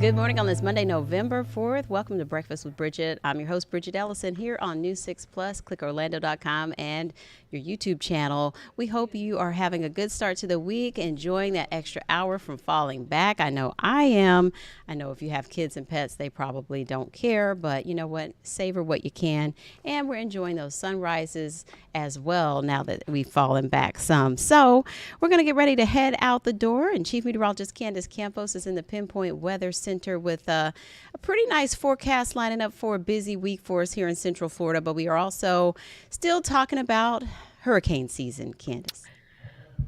Good morning on this Monday, November 4th. Welcome to Breakfast with Bridgett. I'm your host, Bridgett Ellison, here on News 6 Plus, clickorlando.com, and your YouTube channel. We hope you are having a good start to the week, enjoying that extra hour from falling back. I know I am. I know if you have kids and pets, they probably don't care, but you know what? Savor what you can. And we're enjoying those sunrises as well now that we've fallen back some. So we're going to get ready to head out the door, and Chief Meteorologist Candace Campos is in the Pinpoint Weather Center with a pretty nice forecast lining up for a busy week for us here in Central Florida. But we are also still talking about hurricane season, Candace.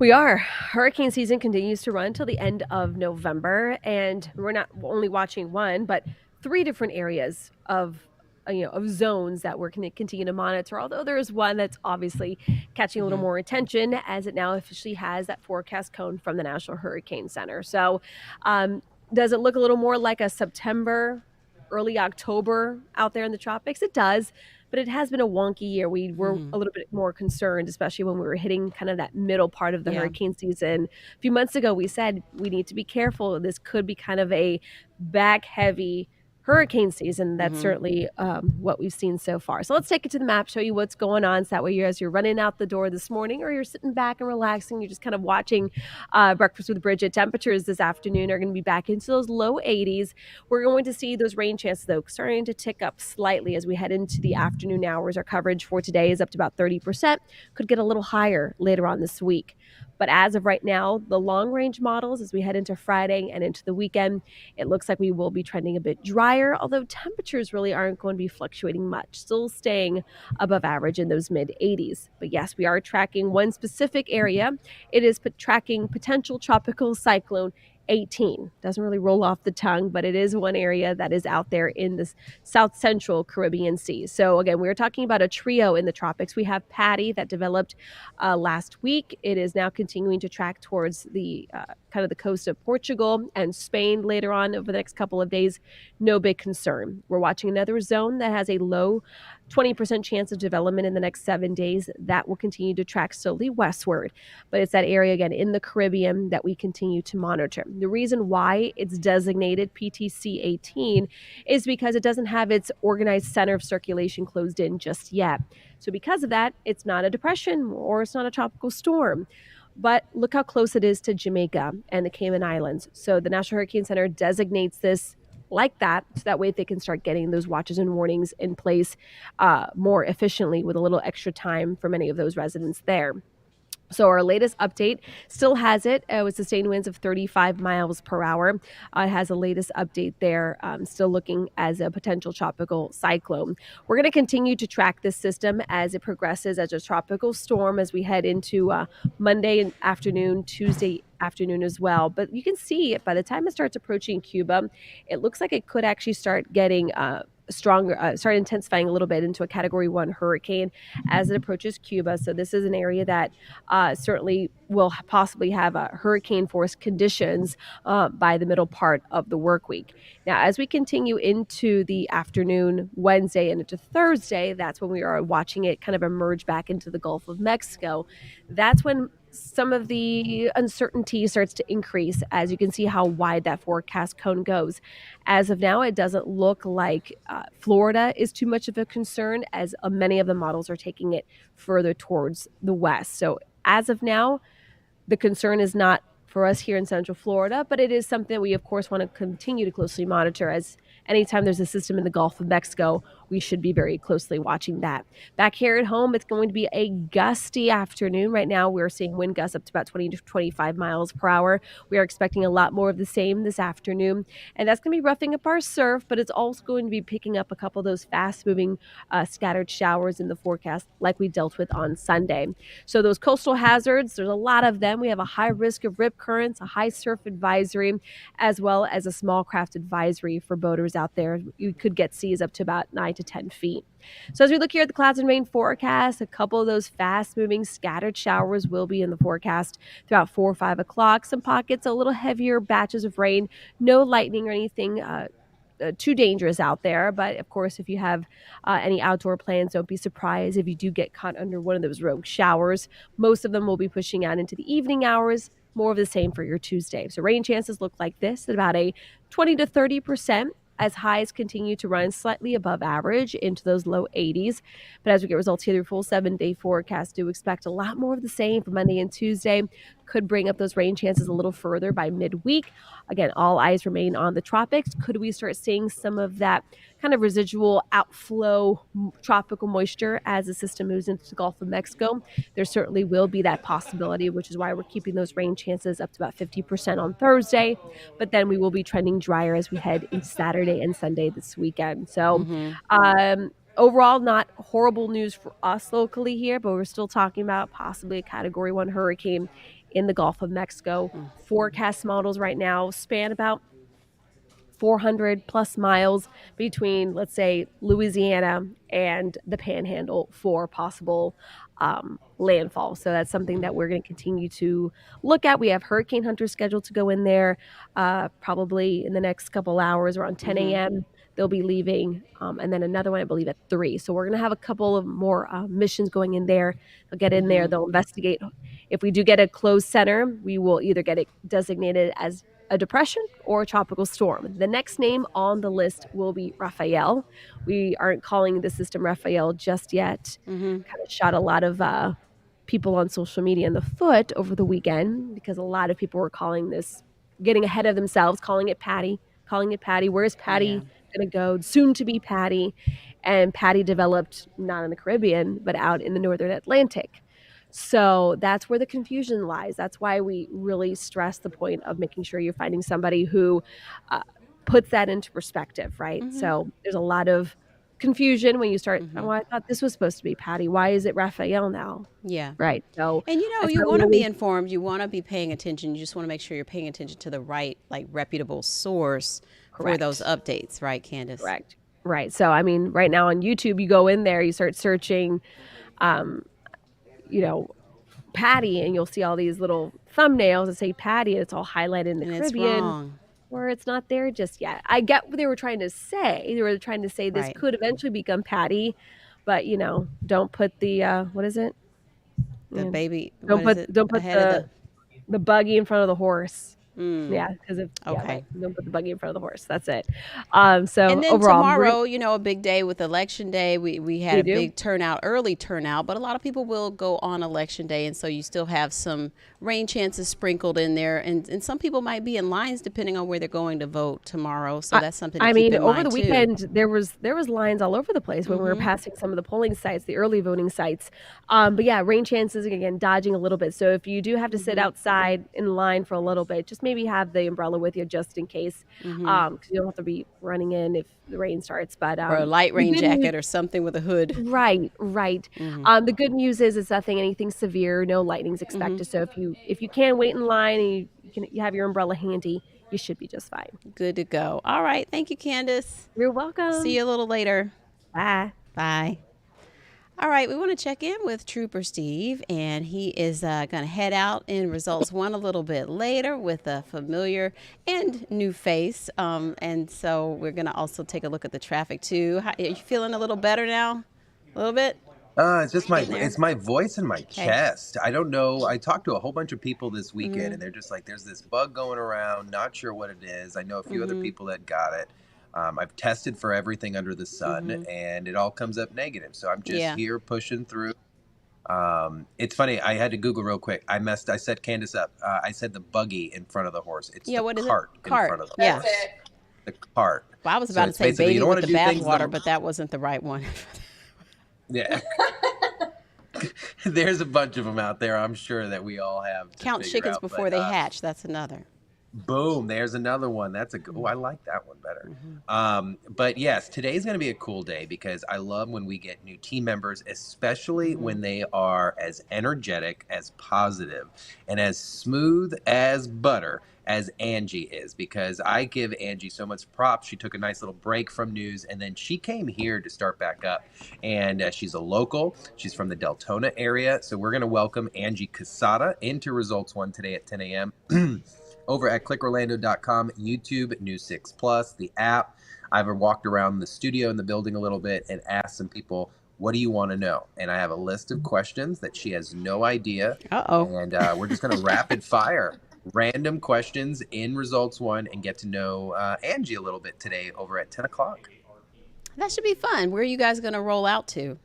We are. Hurricane season continues to run till the end of November, and we're not only watching one, but three different areas of zones that we're going to continue to monitor. Although there is one that's obviously catching a little more attention, as it now officially has that forecast cone from the National Hurricane Center. So, does it look a little more like a September, early October out there in the tropics? It does. But it has been a wonky year. We were a little bit more concerned, especially when we were hitting kind of that middle part of the hurricane season. A few months ago, we said we need to be careful. This could be kind of a back-heavy hurricane season. That's certainly what we've seen so far. So let's take it to the map, show you what's going on. So that way, as you're running out the door this morning, or you're sitting back and relaxing, you're just kind of watching Breakfast with Bridgett. Temperatures this afternoon are going to be back into those low 80s. We're going to see those rain chances, though, starting to tick up slightly as we head into the afternoon hours. Our coverage for today is up to about 30%. Could get a little higher later on this week. But as of right now, the long-range models, as we head into Friday and into the weekend, it looks like we will be trending a bit drier, although temperatures really aren't going to be fluctuating much, still staying above average in those mid-80s. But yes, we are tracking one specific area. It is tracking potential tropical cyclone 18. Doesn't really roll off the tongue, but it is one area that is out there in the south central Caribbean Sea. So again, we are talking about a trio in the tropics. We have Patty that developed last week. It is now continuing to track towards the kind of the coast of Portugal and Spain later on over the next couple of days. No big concern. We're watching another zone that has a low 20% chance of development in the next 7 days. That will continue to track slowly westward. But it's that area, again, in the Caribbean that we continue to monitor. The reason why it's designated PTC 18 is because it doesn't have its organized center of circulation closed in just yet. So because of that, it's not a depression or it's not a tropical storm. But look how close it is to Jamaica and the Cayman Islands. So the National Hurricane Center designates this like that, so that way they can start getting those watches and warnings in place more efficiently with a little extra time for many of those residents there. So our latest update still has it with sustained winds of 35 miles per hour. It has a latest update there, still looking as a potential tropical cyclone. We're going to continue to track this system as it progresses as a tropical storm as we head into Monday afternoon, Tuesday afternoon as well. But you can see by the time it starts approaching Cuba, it looks like it could actually start getting stronger, start intensifying a little bit into a Category 1 hurricane as it approaches Cuba. So this is an area that certainly will possibly have hurricane force conditions by the middle part of the work week. Now, as we continue into the afternoon, Wednesday and into Thursday, that's when we are watching it kind of emerge back into the Gulf of Mexico. That's when some of the uncertainty starts to increase, as you can see how wide that forecast cone goes. As of now, it doesn't look like Florida is too much of a concern, as many of the models are taking it further towards the west. So as of now, the concern is not for us here in Central Florida, but it is something that we, of course, want to continue to closely monitor, as anytime there's a system in the Gulf of Mexico, we should be very closely watching that. Back here at home, it's going to be a gusty afternoon. Right now, we're seeing wind gusts up to about 20 to 25 miles per hour. We are expecting a lot more of the same this afternoon, and that's going to be roughing up our surf, but it's also going to be picking up a couple of those fast-moving scattered showers in the forecast like we dealt with on Sunday. So those coastal hazards, there's a lot of them. We have a high risk of rip currents, a high surf advisory, as well as a small craft advisory for boaters out there. You could get seas up to about 9 to 10 feet. So as we look here at the clouds and rain forecast, a couple of those fast-moving scattered showers will be in the forecast throughout 4 or 5 o'clock. Some pockets, a little heavier batches of rain, no lightning or anything too dangerous out there. But of course, if you have any outdoor plans, don't be surprised if you do get caught under one of those rogue showers. Most of them will be pushing out into the evening hours, more of the same for your Tuesday. So rain chances look like this at about a 20 to 30%, as highs continue to run slightly above average into those low 80s. But as we get results here, your full 7-day forecast, do expect a lot more of the same for Monday and Tuesday. Could bring up those rain chances a little further by midweek. Again, all eyes remain on the tropics. Could we start seeing some of that kind of residual outflow tropical moisture as the system moves into the Gulf of Mexico? There certainly will be that possibility, which is why we're keeping those rain chances up to about 50% on Thursday. But then we will be trending drier as we head into Saturday and Sunday this weekend. So, overall, not horrible news for us locally here, but we're still talking about possibly a Category 1 hurricane in the Gulf of Mexico. Forecast models right now span about 400 plus miles between, let's say, Louisiana and the Panhandle for possible landfall. So that's something that we're going to continue to look at. We have hurricane hunters scheduled to go in there probably in the next couple hours around 10 a.m. They'll be leaving, and then another one, I believe, at 3. So we're going to have a couple of more missions going in there. They'll get in there. They'll investigate. If we do get a closed center, we will either get it designated as a depression or a tropical storm. The next name on the list will be Raphael. We aren't calling the system Raphael just yet. Kind of shot a lot of people on social media in the foot over the weekend because a lot of people were calling this, getting ahead of themselves, calling it Patty. Where's Patty going to go? Soon to be Patty. And Patty developed not in the Caribbean, but out in the Northern Atlantic. So that's where the confusion lies. That's why we really stress the point of making sure you're finding somebody who puts that into perspective, right? So there's a lot of confusion when you start, oh, I thought this was supposed to be Patty. Why is it Raphael now? Yeah. Right. So, and you want to be informed. You want to be paying attention. You just want to make sure you're paying attention to the right, like, reputable source for those updates, right, Candace? Correct. Right. So, I mean, right now on YouTube, you go in there, you start searching, Patty, and you'll see all these little thumbnails that say Patty, and it's all highlighted in the Caribbean. It's wrong. Or it's not there just yet. I get what they were trying to say. They were trying to say this could eventually become Patty, but don't put the what is it? The baby. Don't put the buggy in front of the horse. Yeah, because don't put the buggy in front of the horse. That's it. So and then overall, tomorrow, a big day with election day. We had a big turnout, early turnout, but a lot of people will go on election day, and so you still have some rain chances sprinkled in there, and some people might be in lines depending on where they're going to vote tomorrow. So that's something to keep in mind, over the weekend there was lines all over the place when we were passing some of the polling sites, the early voting sites. But yeah, rain chances, again, dodging a little bit. So if you do have to sit outside in line for a little bit, just maybe have the umbrella with you just in case, because you don't have to be running in if the rain starts. But or a light rain jacket or something with a hood. Right. The good news is it's anything severe, no lightning's expected. So if you can wait in line and you have your umbrella handy, you should be just fine. Good to go. All right. Thank you, Candace. You're welcome. See you a little later. Bye. All right, we want to check in with Trooper Steve, and he is going to head out in Results 1 a little bit later with a familiar and new face. And so we're going to also take a look at the traffic, too. Are you feeling a little better now? A little bit? It's just my voice and my chest. I don't know. I talked to a whole bunch of people this weekend, and they're just like, there's this bug going around, not sure what it is. I know a few other people that got it. I've tested for everything under the sun, and it all comes up negative. So I'm just here pushing through. It's funny. I had to Google real quick. I set Candace up. I said the buggy in front of the horse. It's the cart in front of the horse. The cart. Well, I was about to say baby with the bathwater, but that wasn't the right one. Yeah. There's a bunch of them out there. I'm sure that we all have. Count chickens before they hatch. That's another. Boom, there's another one. That's a good. Oh, I like that one better. But yes, today's going to be a cool day because I love when we get new team members, especially when they are as energetic, as positive, and as smooth as butter as Angie is, because I give Angie so much props. She took a nice little break from news, and then she came here to start back up. And she's a local. She's from the Deltona area. So we're going to welcome Angie Casada into Results 1 today at 10 a.m. over at clickorlando.com, YouTube, News 6 Plus, the app. I've walked around the studio and the building a little bit and asked some people What do you want to know? And I have a list of questions that she has no idea. Uh-oh. And we're just going to rapid fire random questions in results one and get to know Angie a little bit today over at 10 o'clock. That should be fun. Where are you guys going to roll out to?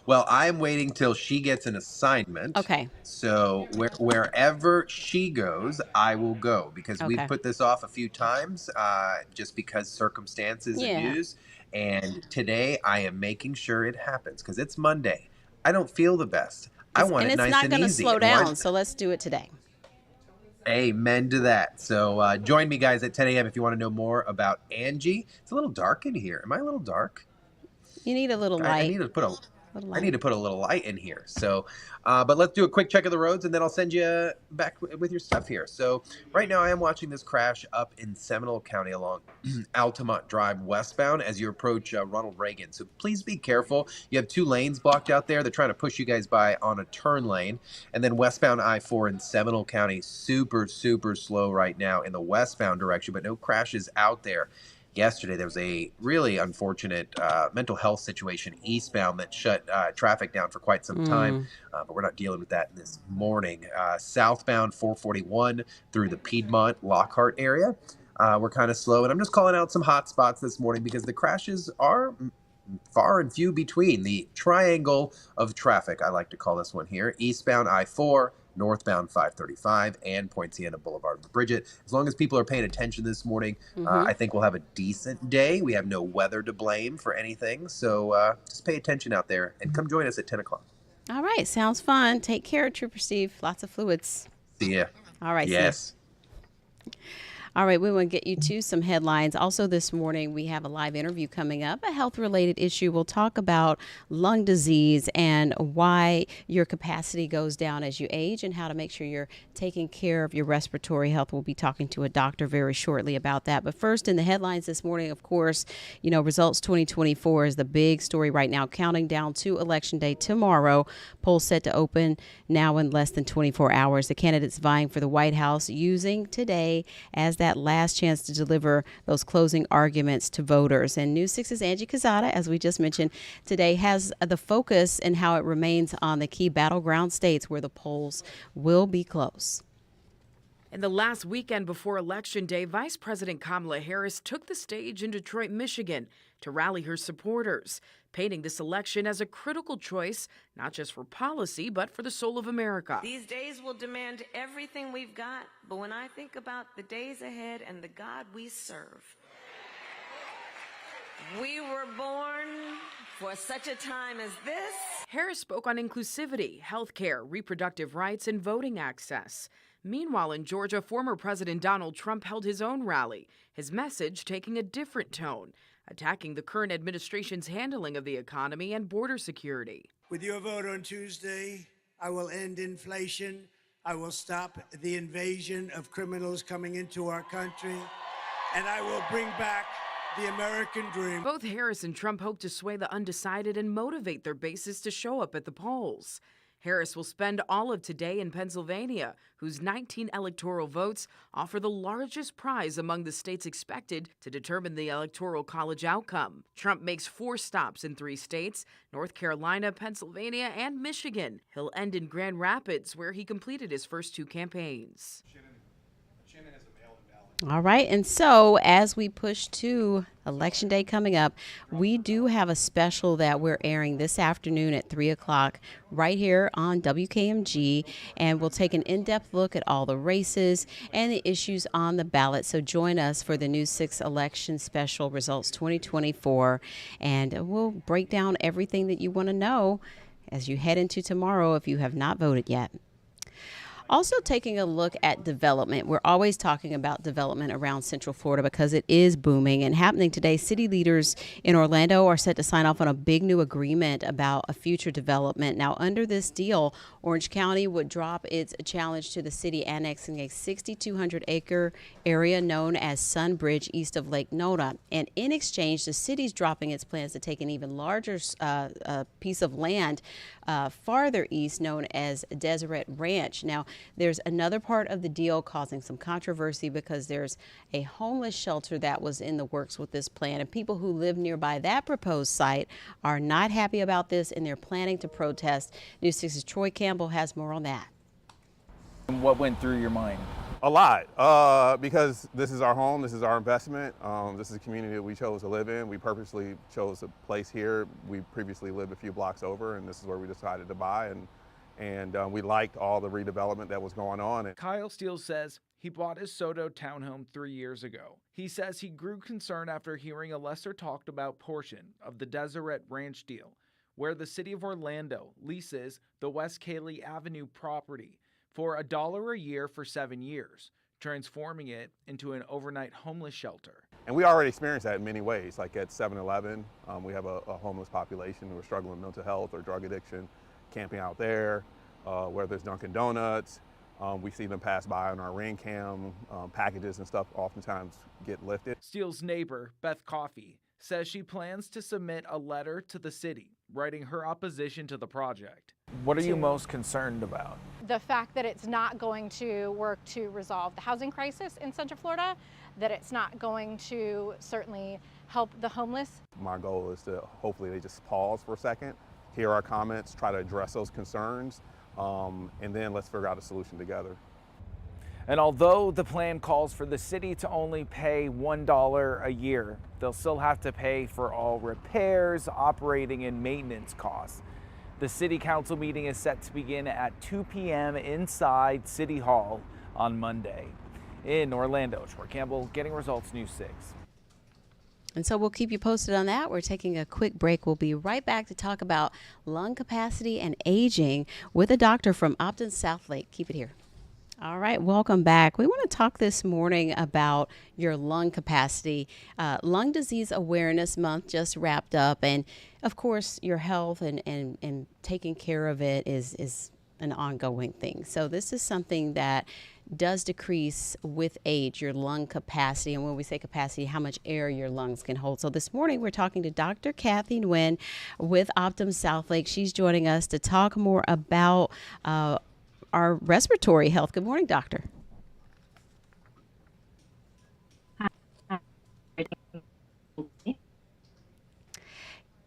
Well, I'm waiting till she gets an assignment. Okay. So wherever she goes, I will go because we've Okay. put this off a few times just because circumstances Yeah. and news. And today I am making sure it happens because it's Monday. I don't feel the best. I want And it it's nice not and going to easy. slow And down, so let's do it today. Amen to that. So join me, guys, at 10 a.m. if you want to know more about Angie. It's a little dark in here. Am I a little dark? You need a little light. I need to put a little light in here. So, but let's do a quick check of the roads, and then I'll send you back with your stuff here. So right now I am watching this crash up in Seminole County along Altamont Drive westbound as you approach Ronald Reagan. So please be careful. You have 2 lanes blocked out there. They're trying to push you guys by on a turn lane. And then westbound I-4 in Seminole County, super, super slow right now in the westbound direction, but no crashes out there. Yesterday, there was a really unfortunate mental health situation eastbound that shut traffic down for quite some time, but we're not dealing with that this morning. Southbound 441 through the Piedmont Lockhart area, we're kind of slow, and I'm just calling out some hot spots this morning because the crashes are far and few between. The triangle of traffic, I like to call this one here: eastbound I-4, northbound 535, and Poinciana Boulevard with Bridgett. As long as people are paying attention this morning, I think we'll have a decent day. We have no weather to blame for anything, so just pay attention out there and come join us at 10 o'clock. All right. Sounds fun. Take care, Trooper Steve. Lots of fluids. See ya. All right. Yes. All right, we want to get you to some headlines. Also this morning, we have a live interview coming up, a health-related issue. We'll talk about lung disease and why your capacity goes down as you age and how to make sure you're taking care of your respiratory health. We'll be talking to a doctor very shortly about that. But first, in the headlines this morning, of course, results 2024 is the big story right now, counting down to Election Day tomorrow. Polls set to open now in less than 24 hours. The candidates vying for the White House using today as that last chance to deliver those closing arguments to voters. And News 6's Angie Quezada, as we just mentioned, today has the focus and how it remains on the key battleground states where the polls will be close. In the last weekend before Election Day, Vice President Kamala Harris took the stage in Detroit, Michigan to rally her supporters, painting this election as a critical choice, not just for policy, but for the soul of America. These days will demand everything we've got, but when I think about the days ahead and the God we serve, we were born for such a time as this. Harris spoke on inclusivity, healthcare, reproductive rights, and voting access. Meanwhile, in Georgia, former President Donald Trump held his own rally, his message taking a different tone, attacking the current administration's handling of the economy and border security. With your vote on Tuesday, I will end inflation. I will stop the invasion of criminals coming into our country, and I will bring back the American dream. Both Harris and Trump hope to sway the undecided and motivate their bases to show up at the polls. Harris will spend all of today in Pennsylvania, whose 19 electoral votes offer the largest prize among the states expected to determine the Electoral College outcome. Trump makes 4 stops in 3 states: North Carolina, Pennsylvania, and Michigan. He'll end in Grand Rapids, where he completed his first 2 campaigns. All right. And so as we push to Election Day coming up, we do have a special that we're airing this afternoon at 3 o'clock right here on WKMG. And we'll take an in-depth look at all the races and the issues on the ballot. So join us for the News 6 election special results 2024. And we'll break down everything that you want to know as you head into tomorrow if you have not voted yet. Also taking a look at development. We're always talking about development around Central Florida because it is booming and happening today. City leaders in Orlando are set to sign off on a big new agreement about a future development. Now, under this deal, Orange County would drop its challenge to the city annexing a 6,200-acre area known as Sunbridge east of Lake Nona. And in exchange, the city's dropping its plans to take an even larger piece of land farther east known as Deseret Ranch. Now, there's another part of the deal causing some controversy because there's a homeless shelter that was in the works with this plan, and people who live nearby that proposed site are not happy about this, and they're planning to protest. News 6's Troy Campbell has more on that. What went through your mind? A lot, because this is our home, this is our investment, this is a community that we chose to live in. We purposely chose a place here. We previously lived a few blocks over, and this is where we decided to buy, and we liked all the redevelopment that was going on. Kyle Steele says he bought his Soto townhome 3 years ago. He says he grew concerned after hearing a lesser talked about portion of the Deseret Ranch deal, where the city of Orlando leases the West Cayley Avenue property for $1 a year for 7 years, transforming it into an overnight homeless shelter. And we already experienced that in many ways, like at 7-Eleven, we have a homeless population who are struggling with mental health or drug addiction, camping out there, where there's Dunkin' Donuts. We see them pass by on our ring cam, packages and stuff oftentimes get lifted. Steele's neighbor, Beth Coffey, says she plans to submit a letter to the city, writing her opposition to the project. What are you most concerned about? The fact that it's not going to work to resolve the housing crisis in Central Florida, that it's not going to certainly help the homeless. My goal is to hopefully they just pause for a second, hear our comments, try to address those concerns, and then let's figure out a solution together. And although the plan calls for the city to only pay $1 a year, they'll still have to pay for all repairs, operating, and maintenance costs. The city council meeting is set to begin at 2 p.m. inside City Hall on Monday. In Orlando, Troy Campbell, Getting Results, News 6. And so we'll keep you posted on that. We're taking a quick break. We'll be right back to talk about lung capacity and aging with a doctor from Optum Southlake. Keep it here. All right, welcome back. We want to talk this morning about your lung capacity. Lung Disease Awareness Month just wrapped up, and of course, your health and taking care of it is an ongoing thing. So this is something that does decrease with age, your lung capacity. And when we say capacity, how much air your lungs can hold. So this morning, we're talking to Dr. Kathy Nguyen with Optum Southlake. She's joining us to talk more about our respiratory health. Good morning, doctor.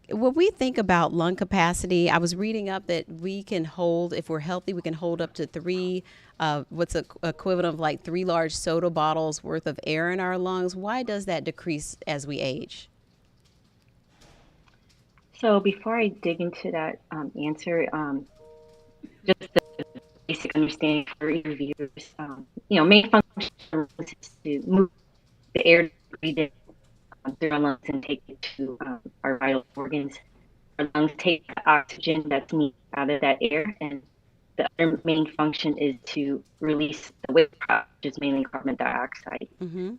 When we think about lung capacity, I was reading up that we can hold, if we're healthy, we can hold up to three, what's equivalent of like 3 large soda bottles worth of air in our lungs. Why does that decrease as we age? So before I dig into that answer, just the basic understanding for your viewers, main function is to move the air breathed through our lungs and take it to our vital organs. Our lungs take the oxygen that's needed out of that air, and the other main function is to release the waste product, which is mainly carbon dioxide. Mm-hmm.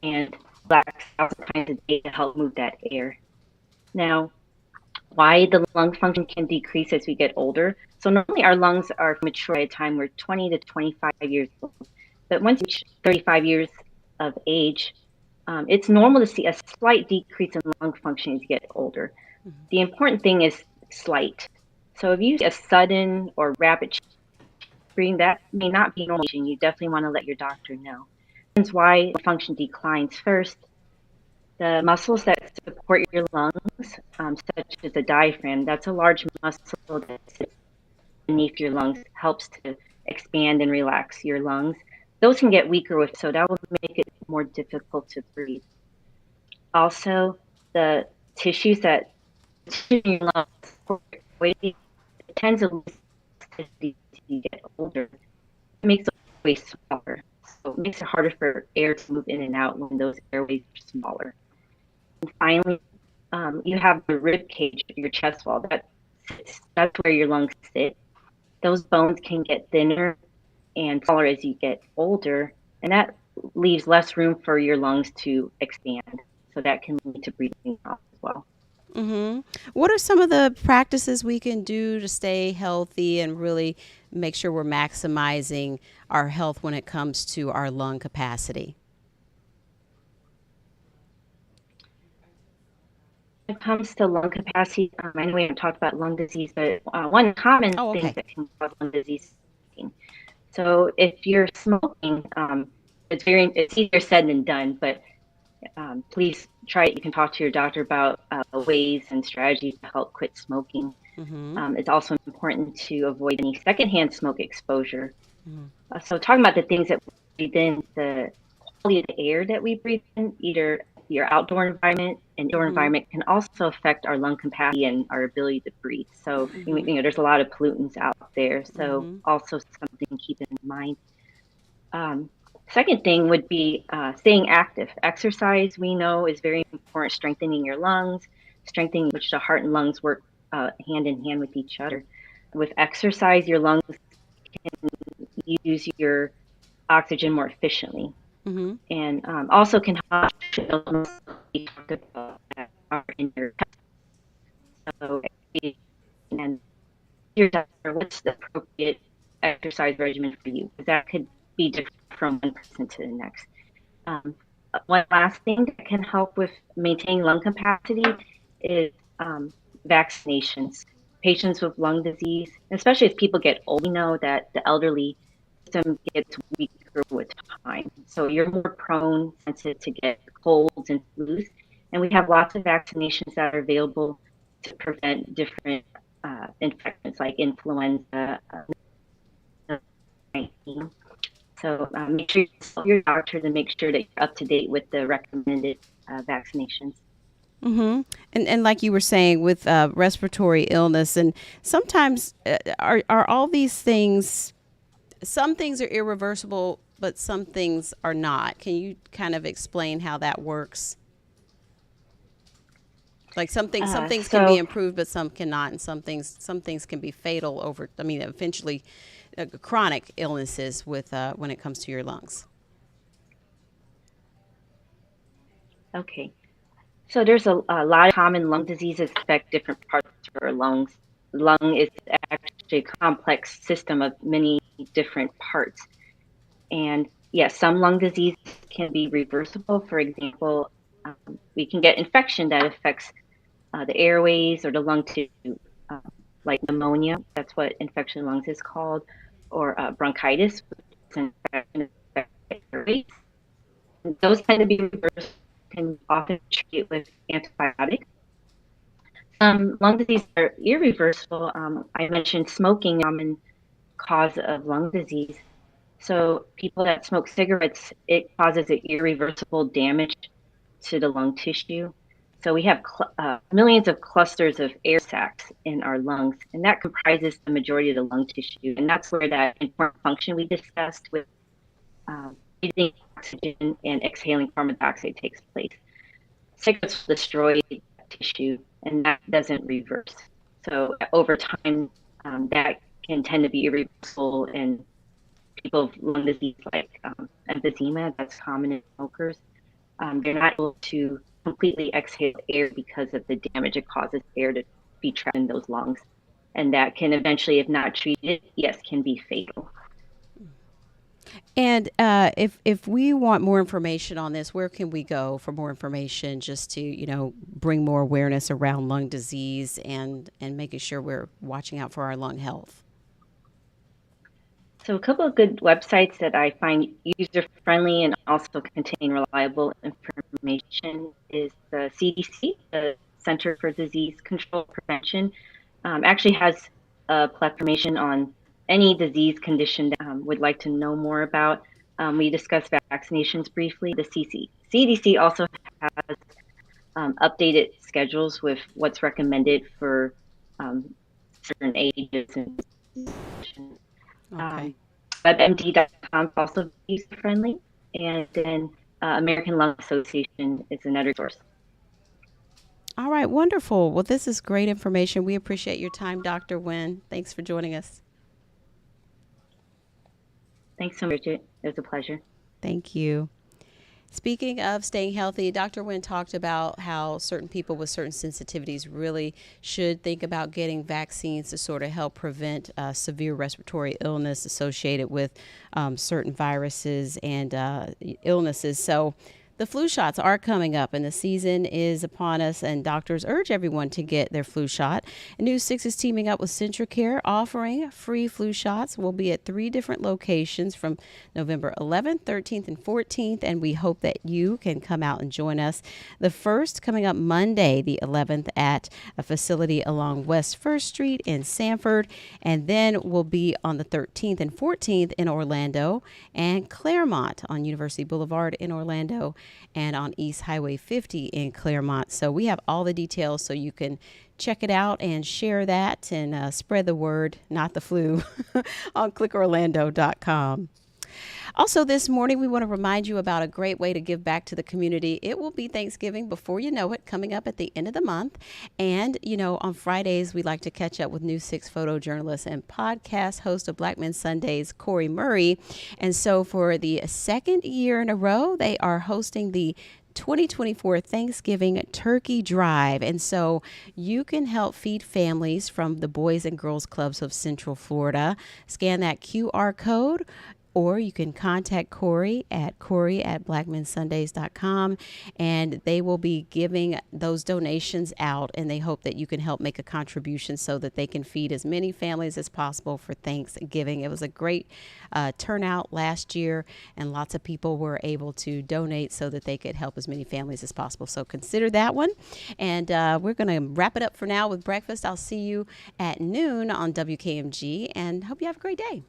And black cells kinds of day to help move that air. Now, why the lung function can decrease as we get older. So normally our lungs are mature at a time we're 20 to 25 years old. But once you reach 35 years of age, it's normal to see a slight decrease in lung function as you get older. Mm-hmm. The important thing is slight. So if you see a sudden or rapid change, that may not be normal. You definitely want to let your doctor know. That's why function declines first. The muscles that support your lungs, such as the diaphragm, that's a large muscle that sits beneath your lungs, helps to expand and relax your lungs. Those can get weaker, so that will make it more difficult to breathe. Also, the tissues that in your lungs support it tends to lose as you get older. It makes the airways smaller, so it makes it harder for air to move in and out when those airways are smaller. And finally, you have the rib cage, your chest wall. That's where your lungs sit. Those bones can get thinner and smaller as you get older, and that leaves less room for your lungs to expand. So that can lead to breathing loss as well. Mm-hmm. What are some of the practices we can do to stay healthy and really make sure we're maximizing our health when it comes to our lung capacity? it comes to lung capacity, I know we haven't talked about lung disease, but one common Oh, thing okay. that can cause lung disease is smoking. So if you're smoking, it's easier said than done, but please try it. You can talk to your doctor about ways and strategies to help quit smoking. It's also important to avoid any secondhand smoke exposure. So talking about the things that we breathe in, the quality of the air that we breathe in, either your outdoor environment and indoor environment, can also affect our lung capacity and our ability to breathe. So, there's a lot of pollutants out there. So also something to keep in mind. Second thing would be staying active. Exercise, we know, is very important, strengthening your lungs, strengthening which the heart and lungs work hand in hand with each other. With exercise, your lungs can use your oxygen more efficiently, and also can help in your so and your doctor what's the appropriate exercise regimen for you, because that could be different from one person to the next. One last thing that can help with maintaining lung capacity is vaccinations. Patients with lung disease, especially as people get old, we know that the elderly system gets weaker with time. So you're more prone, sensitive to get colds and flus. And we have lots of vaccinations that are available to prevent different infections like influenza, 19. So make sure you consult your doctor to make sure that you're up to date with the recommended vaccinations. And like you were saying with respiratory illness, and sometimes are all these things, some things are irreversible, but some things are not. Can you kind of explain how that works? Like some things can be improved, but some cannot, and some things can be fatal over. I mean, eventually, chronic illnesses with when it comes to your lungs. Okay. So there's a lot of common lung diseases affect different parts of our lungs. Lung is actually a complex system of many different parts. And yes, some lung disease can be reversible. For example, we can get infection that affects the airways or the lung tissue, like pneumonia. That's what infection in lungs is called, or bronchitis, which is an infection of the airways. And those tend to be reversible, can often treat with antibiotics. Some lung diseases are irreversible. I mentioned smoking, common cause of lung disease. So people that smoke cigarettes, it causes an irreversible damage to the lung tissue. So we have millions of clusters of air sacs in our lungs, and that comprises the majority of the lung tissue. And that's where that important function we discussed with breathing oxygen and exhaling carbon dioxide takes place. Cigarettes destroy tissue, and that doesn't reverse. So over time, that can tend to be irreversible, and people with lung disease like emphysema, that's common in smokers, they're not able to completely exhale air because of the damage it causes air to be trapped in those lungs. And that can eventually, if not treated, yes, can be fatal. And if we want more information on this, where can we go for more information, just to bring more awareness around lung disease and making sure we're watching out for our lung health? So a couple of good websites that I find user-friendly and also contain reliable information is the CDC, the Center for Disease Control Prevention, actually has a platform on any disease condition that would like to know more about. We discussed vaccinations briefly. The CDC also has updated schedules with what's recommended for certain ages and Okay. WebMD.com is also user friendly, and then American Lung Association is another source. All right, wonderful. Well, this is great information. We appreciate your time, Dr. Nguyen. Thanks for joining us. Thanks so much, Bridgett. It was a pleasure. Thank you. Speaking of staying healthy, Dr. Nguyen talked about how certain people with certain sensitivities really should think about getting vaccines to sort of help prevent severe respiratory illness associated with certain viruses and illnesses. So The flu shots are coming up, and the season is upon us, and doctors urge everyone to get their flu shot. And News 6 is teaming up with CentraCare, offering free flu shots. We'll be at 3 different locations from November 11th, 13th, and 14th, and we hope that you can come out and join us. The first coming up Monday, the 11th, at a facility along West 1st Street in Sanford, and then we'll be on the 13th and 14th in Orlando and Claremont on University Boulevard in Orlando, and on East Highway 50 in Claremont. So we have all the details, so you can check it out and share that and spread the word, not the flu, on clickorlando.com. Also this morning, we want to remind you about a great way to give back to the community. It will be Thanksgiving before you know it, coming up at the end of the month. And, you know, on Fridays, we like to catch up with News 6 photojournalist and podcast host of Black Men Sundays, Corey Murray. And so for the second year in a row, they are hosting the 2024 Thanksgiving Turkey Drive. And so you can help feed families from the Boys and Girls Clubs of Central Florida. Scan that QR code, or you can contact Corey at blackmensundays.com, and they will be giving those donations out, and they hope that you can help make a contribution so that they can feed as many families as possible for Thanksgiving. It was a great turnout last year, and lots of people were able to donate so that they could help as many families as possible. So consider that one. And we're going to wrap it up for now with breakfast. I'll see you at noon on WKMG, and hope you have a great day.